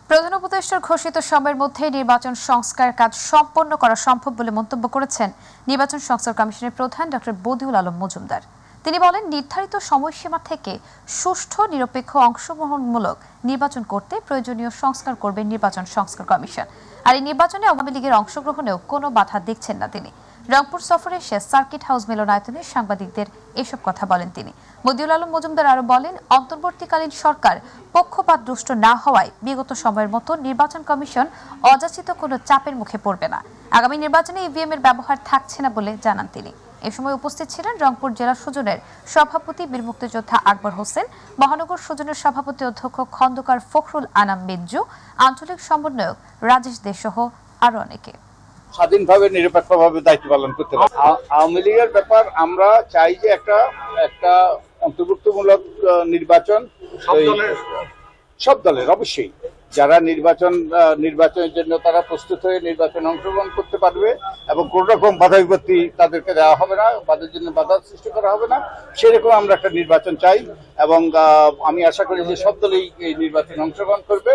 প্রধান উপদেষ্টার ঘোষিত সময়ের মধ্যে নির্বাচন সংস্কার কাজ সম্পন্ন করা সম্ভব বলে মন্তব্য করেছেন নির্বাচন সংস্কার কমিশনের প্রধান ডক্টর বদিউল আলম মজুমদার। তিনি বলেন, নির্ধারিত সময়সীমা থেকে সুষ্ঠু নিরপেক্ষ অংশগ্রহণমূলক নির্বাচন করতে প্রয়োজনীয় সংস্কার করবে নির্বাচন সংস্কার কমিশন। আর এই নির্বাচনে আওয়ামী লীগের অংশগ্রহণেও কোনো বাধা দেখছেন না তিনি। রংপুর সফরে এসে সার্কিট হাউস মিলনায়তনে সাংবাদিকদের এসব কথা বলেন তিনি। বদিউল আলম মজুমদার আরো বলেন, অন্তর্বর্তীকালীন সরকার পক্ষপাতদুষ্ট না হওয়ায় বিগত সময়ের মতো নির্বাচন কমিশন অযাচিত কোনো চাপের মুখে পড়বে না। আগামী নির্বাচনে ইভিএম এর ব্যবহার থাকছে না বলে জানান তিনি। এ সময় উপস্থিত ছিলেন রংপুর জেলা সুজনের সভাপতি বীর মুক্তিযোদ্ধা আকবর হোসেন, মহানগর সুজনের সভাপতি অধ্যক্ষ খন্দকার ফখরুল আনাম মিঞ্জু, আঞ্চলিক সমন্বয়ক রাজেশ দে সহ আরো অনেকে। স্বাধীনভাবে নিরপেক্ষভাবে দায়িত্ব পালন করতে পারে। আওয়ামী লীগের ব্যাপার আমরা চাই যে একটা অন্তর্ভুক্তমূলক নির্বাচন সব দলের অবশ্যই যারা নির্বাচনের জন্য তারা প্রস্তুত হয়ে নির্বাচনে অংশগ্রহণ করতে পারবে এবং কোন রকম বাধা বিপত্তি তাদেরকে দেওয়া হবে না, তাদের জন্য বাধা সৃষ্টি করা হবে না, সেরকম আমরা একটা নির্বাচন চাই এবং আমি আশা করি যে সব দলই এই নির্বাচনে অংশগ্রহণ করবে।